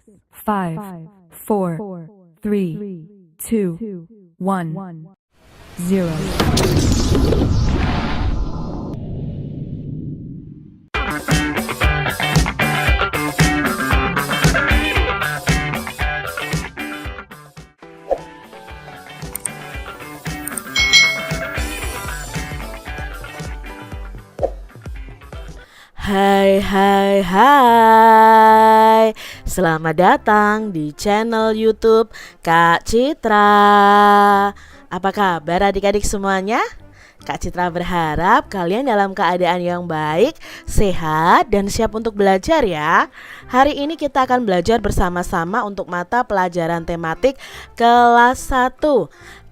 5, 4, 3, 2, 1, 0. Hai hai hai, selamat datang di channel YouTube Kak Citra. Apa kabar adik-adik semuanya? Kak Citra berharap kalian dalam keadaan yang baik, sehat, dan siap untuk belajar ya. Hari ini kita akan belajar bersama-sama untuk mata pelajaran tematik kelas 1.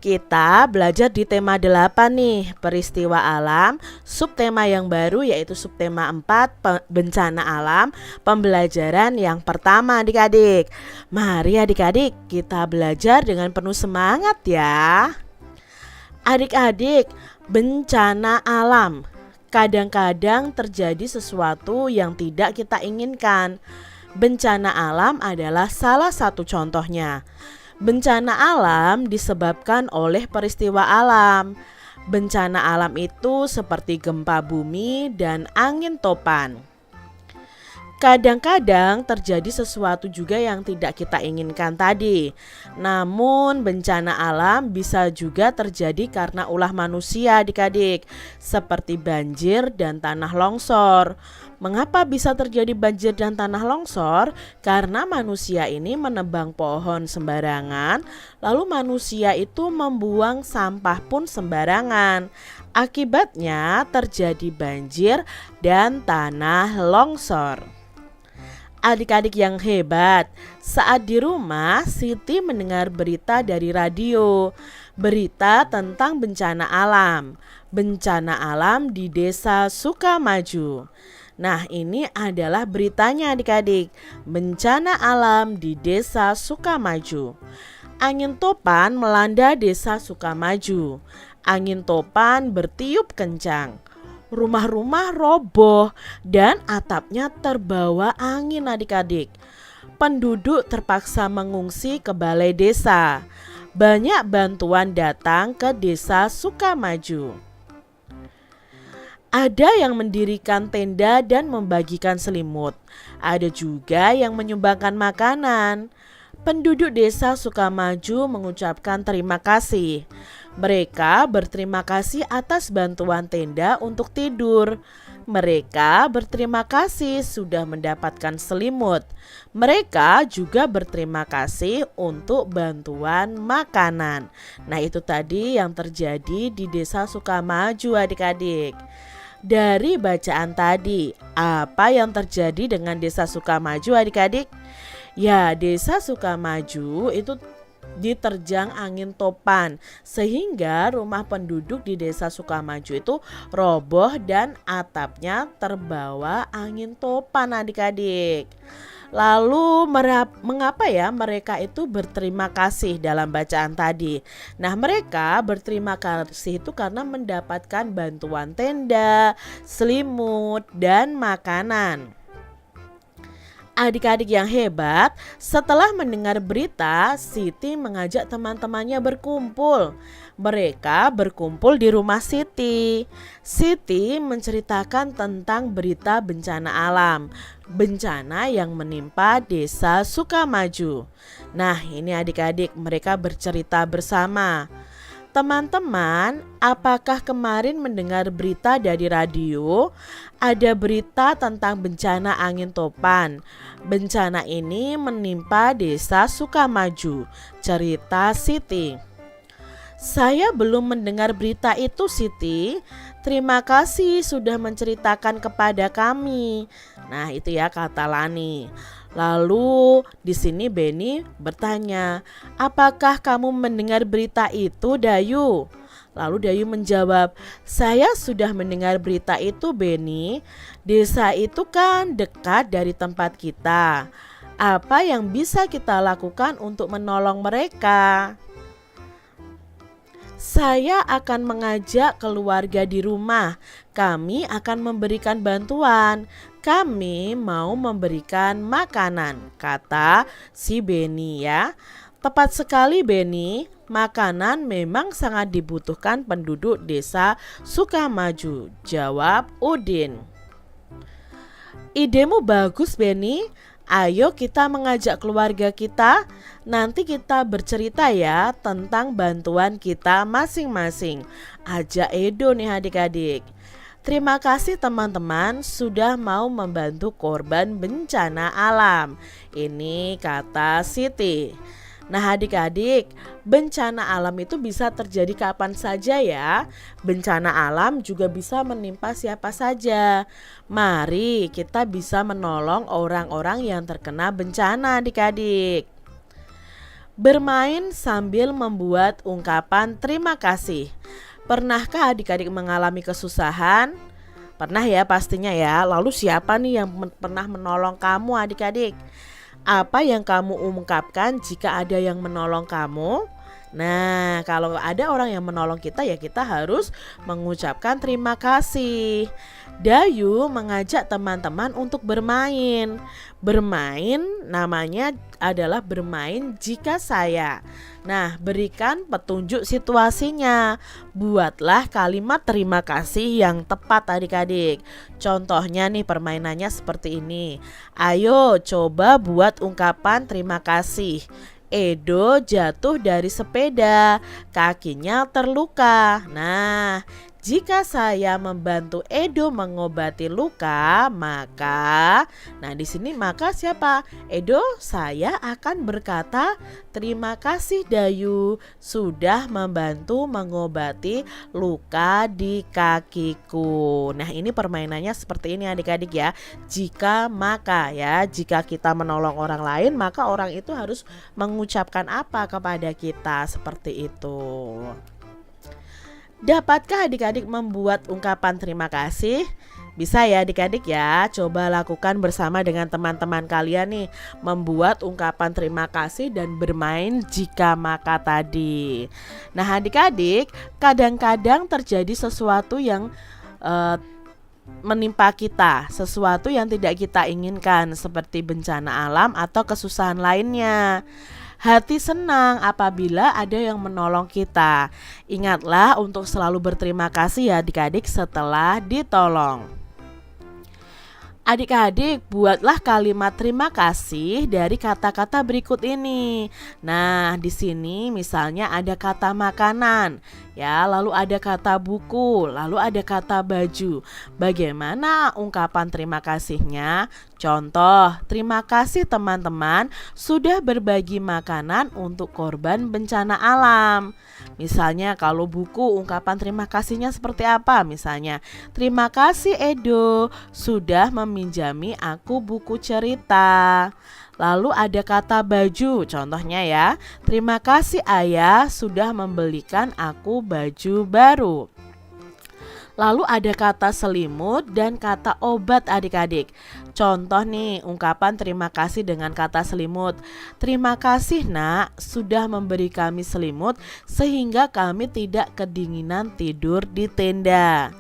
Kita belajar di tema 8 nih, peristiwa alam. Subtema yang baru yaitu subtema 4, bencana alam. Pembelajaran yang pertama adik-adik. Mari adik-adik kita belajar dengan penuh semangat ya. Adik-adik, bencana alam kadang-kadang terjadi sesuatu yang tidak kita inginkan. Bencana alam adalah salah satu contohnya. Bencana alam disebabkan oleh peristiwa alam. Bencana alam itu seperti gempa bumi dan angin topan. Kadang-kadang terjadi sesuatu juga yang tidak kita inginkan tadi. Namun bencana alam bisa juga terjadi karena ulah manusia adik-adik, seperti banjir dan tanah longsor. Mengapa bisa terjadi banjir dan tanah longsor? Karena manusia ini menebang pohon sembarangan, lalu manusia itu membuang sampah pun sembarangan. Akibatnya terjadi banjir dan tanah longsor. Adik-adik yang hebat, saat di rumah Siti mendengar berita dari radio. Berita tentang bencana alam. Bencana alam di desa Sukamaju. Nah, ini adalah beritanya adik-adik. Bencana alam di desa Sukamaju. Angin topan melanda desa Sukamaju. Angin topan bertiup kencang. Rumah-rumah roboh dan atapnya terbawa angin adik-adik. Penduduk terpaksa mengungsi ke balai desa. Banyak bantuan datang ke desa Sukamaju. Ada yang mendirikan tenda dan membagikan selimut. Ada juga yang menyumbangkan makanan. Penduduk desa Sukamaju mengucapkan terima kasih. Mereka berterima kasih atas bantuan tenda untuk tidur. Mereka berterima kasih sudah mendapatkan selimut. Mereka juga berterima kasih untuk bantuan makanan. Nah, itu tadi yang terjadi di desa Sukamaju adik-adik. Dari bacaan tadi, apa yang terjadi dengan desa Sukamaju adik-adik? Ya, desa Sukamaju itu diterjang angin topan sehingga rumah penduduk di desa Sukamaju itu roboh dan atapnya terbawa angin topan adik-adik. Lalu mengapa ya mereka itu berterima kasih dalam bacaan tadi? Nah, mereka berterima kasih itu karena mendapatkan bantuan tenda, selimut, dan makanan. Adik-adik yang hebat, setelah mendengar berita, Siti mengajak teman-temannya berkumpul. Mereka berkumpul di rumah Siti. Siti menceritakan tentang berita bencana alam, bencana yang menimpa desa Sukamaju. Nah, ini adik-adik mereka bercerita bersama. Teman-teman, apakah kemarin mendengar berita dari radio? Ada berita tentang bencana angin topan. Bencana ini menimpa desa Sukamaju. Cerita Siti. Saya belum mendengar berita itu, Siti. Terima kasih sudah menceritakan kepada kami. Nah, itu ya kata Lani. Lalu di sini Beni bertanya, apakah kamu mendengar berita itu, Dayu? Lalu Dayu menjawab, saya sudah mendengar berita itu, Beni. Desa itu kan dekat dari tempat kita. Apa yang bisa kita lakukan untuk menolong mereka? Saya akan mengajak keluarga di rumah. Kami akan memberikan bantuan. Kami mau memberikan makanan, kata si Beni ya. Tepat sekali Beni, makanan memang sangat dibutuhkan penduduk desa Sukamaju, jawab Udin. Idemu bagus Beni, ayo kita mengajak keluarga kita, nanti kita bercerita ya tentang bantuan kita masing-masing. Ajak Edo nih adik-adik. Terima kasih teman-teman sudah mau membantu korban bencana alam. Ini kata Siti. Nah adik-adik, bencana alam itu bisa terjadi kapan saja ya. Bencana alam juga bisa menimpa siapa saja. Mari kita bisa menolong orang-orang yang terkena bencana adik-adik. Bermain sambil membuat ungkapan terima kasih. Pernahkah adik-adik mengalami kesusahan? Pernah ya pastinya ya. Lalu siapa nih yang pernah menolong kamu adik-adik? Apa yang kamu ungkapkan jika ada yang menolong kamu? Nah, kalau ada orang yang menolong kita ya kita harus mengucapkan terima kasih. Dayu mengajak teman-teman untuk bermain. Bermain namanya adalah bermain jika saya. Nah, berikan petunjuk situasinya. Buatlah kalimat terima kasih yang tepat adik-adik. Contohnya nih permainannya seperti ini. Ayo coba buat ungkapan terima kasih. Edo jatuh dari sepeda, kakinya terluka. Nah, jika saya membantu Edo mengobati luka, maka di sini maka siapa? Edo, saya akan berkata, terima kasih Dayu sudah membantu mengobati luka di kakiku. Nah, ini permainannya seperti ini adik-adik ya. Jika maka ya, jika kita menolong orang lain, maka orang itu harus mengucapkan apa kepada kita seperti itu. Dapatkah adik-adik membuat ungkapan terima kasih? Bisa ya adik-adik ya, coba lakukan bersama dengan teman-teman kalian nih. Membuat ungkapan terima kasih dan bermain jika maka tadi. Nah adik-adik, kadang-kadang terjadi sesuatu yang menimpa kita, sesuatu yang tidak kita inginkan seperti bencana alam atau kesusahan lainnya. Hati senang apabila ada yang menolong kita. Ingatlah untuk selalu berterima kasih ya adik-adik setelah ditolong. Adik-adik, buatlah kalimat terima kasih dari kata-kata berikut ini. Nah, di sini misalnya ada kata makanan, ya, lalu ada kata buku, lalu ada kata baju. Bagaimana ungkapan terima kasihnya? Contoh, terima kasih teman-teman sudah berbagi makanan untuk korban bencana alam. Misalnya kalau buku, ungkapan terima kasihnya seperti apa? Misalnya, terima kasih Edo sudah meminjami aku buku cerita. Lalu ada kata baju, contohnya ya, terima kasih ayah sudah membelikan aku baju baru. Lalu ada kata selimut dan kata obat adik-adik. Contoh nih, ungkapan terima kasih dengan kata selimut. Terima kasih nak sudah memberi kami selimut sehingga kami tidak kedinginan tidur di tenda.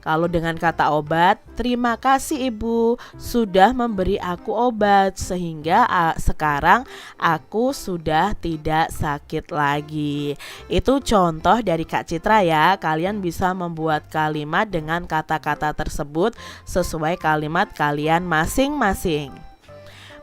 Kalau dengan kata obat, terima kasih ibu sudah memberi aku obat sehingga sekarang aku sudah tidak sakit lagi. Itu contoh dari Kak Citra ya. Kalian bisa membuat kalimat dengan kata-kata tersebut sesuai kalimat kalian masing-masing.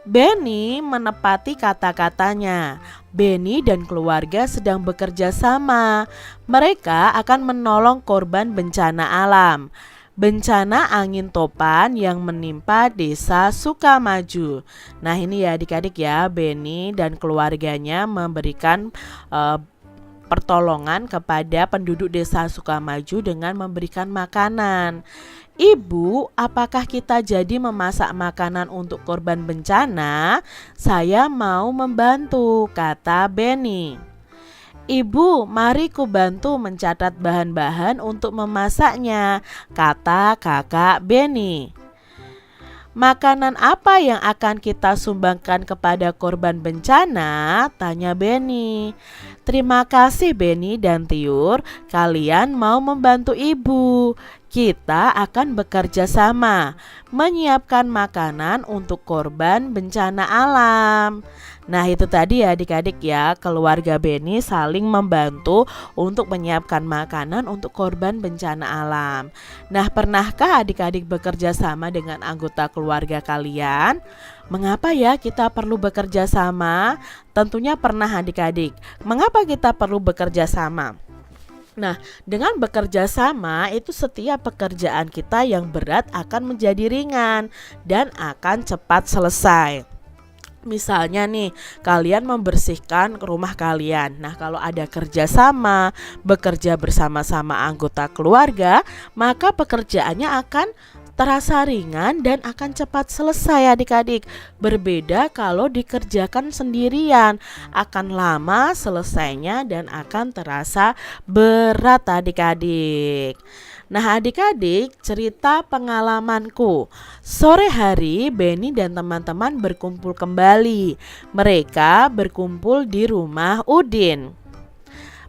Beni menepati kata-katanya. Beni dan keluarga sedang bekerja sama. Mereka akan menolong korban bencana alam. Bencana angin topan yang menimpa desa Sukamaju. Nah ini ya adik-adik ya, Beni dan keluarganya memberikan pertolongan kepada penduduk desa Sukamaju dengan memberikan makanan. Ibu, apakah kita jadi memasak makanan untuk korban bencana? Saya mau membantu, kata Beni. Ibu, mari ku bantu mencatat bahan-bahan untuk memasaknya, kata kakak Beni. Makanan apa yang akan kita sumbangkan kepada korban bencana? Tanya Beni. Terima kasih Beni dan Tiur, kalian mau membantu ibu. kita akan bekerja sama menyiapkan makanan untuk korban bencana alam. Nah, itu tadi ya adik-adik ya, keluarga Beni saling membantu untuk menyiapkan makanan untuk korban bencana alam. Nah, pernahkah adik-adik bekerja sama dengan anggota keluarga kalian? Mengapa ya kita perlu bekerja sama? Tentunya pernah adik-adik. Mengapa kita perlu bekerja sama? Nah, dengan bekerja sama itu setiap pekerjaan kita yang berat akan menjadi ringan dan akan cepat selesai. Misalnya nih, kalian membersihkan rumah kalian. Nah, kalau ada kerjasama, bekerja bersama-sama anggota keluarga, maka pekerjaannya akan terasa ringan dan akan cepat selesai adik-adik. Berbeda kalau dikerjakan sendirian, akan lama selesainya dan akan terasa berat adik-adik. Nah, adik-adik, cerita pengalamanku. Sore hari Beni dan teman-teman berkumpul kembali. Mereka berkumpul di rumah Udin.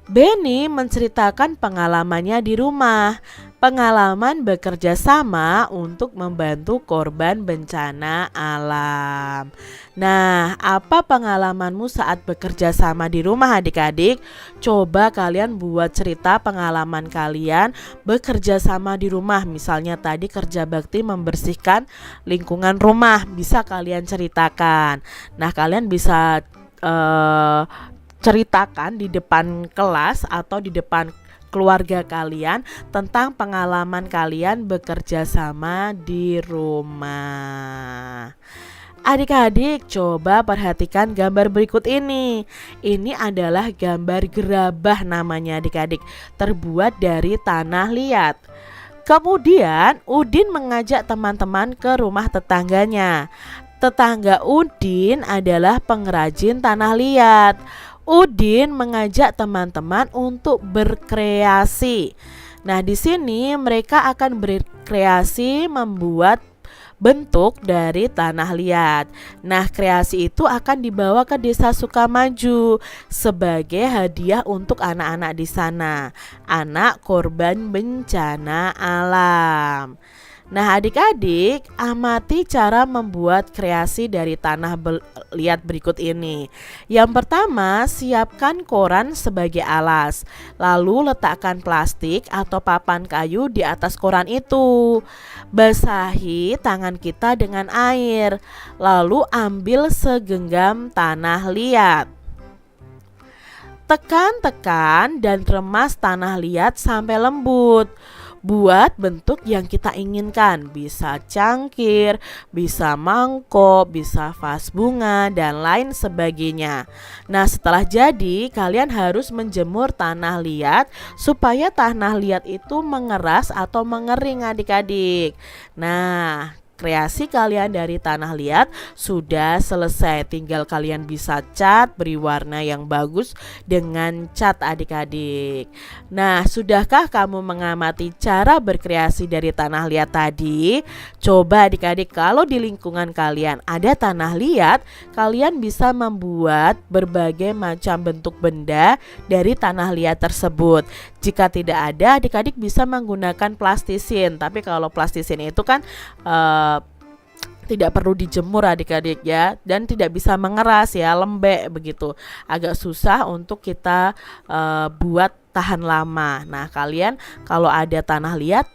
Beni menceritakan pengalamannya di rumah. Pengalaman bekerja sama untuk membantu korban bencana alam. Nah, apa pengalamanmu saat bekerja sama di rumah adik-adik? Coba kalian buat cerita pengalaman kalian bekerja sama di rumah. Misalnya tadi kerja bakti membersihkan lingkungan rumah, bisa kalian ceritakan. Nah, kalian bisa ceritakan di depan kelas atau di depan keluarga kalian tentang pengalaman kalian bekerja sama di rumah. Adik-adik, coba perhatikan gambar berikut ini. Ini adalah gambar gerabah namanya adik-adik, terbuat dari tanah liat. Kemudian Udin mengajak teman-teman ke rumah tetangganya. Tetangga Udin adalah pengrajin tanah liat. Udin mengajak teman-teman untuk berkreasi. Nah, di sini mereka akan berkreasi membuat bentuk dari tanah liat. Nah, kreasi itu akan dibawa ke Desa Sukamaju sebagai hadiah untuk anak-anak di sana, anak korban bencana alam. Nah, adik-adik, amati cara membuat kreasi dari tanah liat berikut ini. Yang pertama, siapkan koran sebagai alas. Lalu letakkan plastik atau papan kayu di atas koran itu. Basahi tangan kita dengan air. Lalu ambil segenggam tanah liat. Tekan-tekan dan remas tanah liat sampai lembut. Buat bentuk yang kita inginkan, bisa cangkir, bisa mangkok, bisa vas bunga, dan lain sebagainya. Nah, setelah jadi, kalian harus menjemur tanah liat supaya tanah liat itu mengeras atau mengering adik-adik. Nah, kreasi kalian dari tanah liat sudah selesai. Tinggal kalian bisa cat, beri warna yang bagus dengan cat adik-adik. Nah, sudahkah kamu mengamati cara berkreasi dari tanah liat tadi? Coba adik-adik, kalau di lingkungan kalian ada tanah liat, kalian bisa membuat berbagai macam bentuk benda dari tanah liat tersebut. Jika tidak ada, adik-adik bisa menggunakan plastisin. Tapi kalau plastisin itu kan tidak perlu dijemur adik-adik ya, dan tidak bisa mengeras ya, lembek begitu, agak susah untuk kita buat tahan lama. Nah, kalian kalau ada tanah liat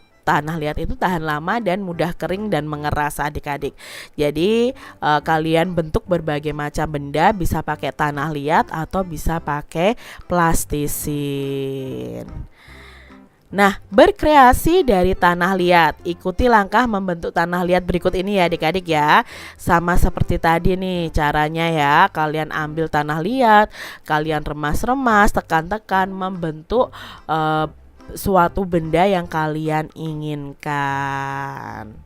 itu tahan lama dan mudah kering dan mengeras adik-adik. Jadi kalian bentuk berbagai macam benda, bisa pakai tanah liat atau bisa pakai plastisin. Nah, berkreasi dari tanah liat. Ikuti langkah membentuk tanah liat berikut ini ya adik-adik ya. Sama seperti tadi nih caranya ya. Kalian ambil tanah liat, kalian remas-remas, tekan-tekan, membentuk suatu benda yang kalian inginkan.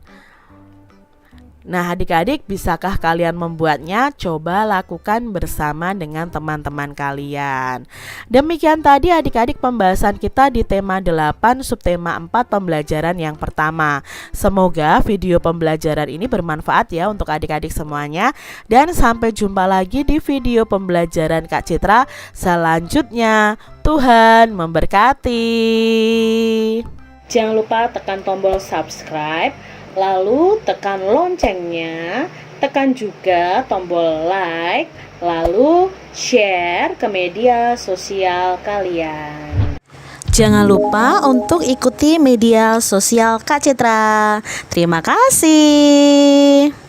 Nah, adik-adik, bisakah kalian membuatnya? Coba lakukan bersama dengan teman-teman kalian. Demikian tadi adik-adik pembahasan kita di tema 8 subtema 4 pembelajaran yang pertama. Semoga video pembelajaran ini bermanfaat ya untuk adik-adik semuanya. Dan sampai jumpa lagi di video pembelajaran Kak Citra selanjutnya. Tuhan memberkati. Jangan lupa tekan tombol subscribe, lalu tekan loncengnya, tekan juga tombol like, lalu share ke media sosial kalian. Jangan lupa untuk ikuti media sosial Kak Citra. Terima kasih.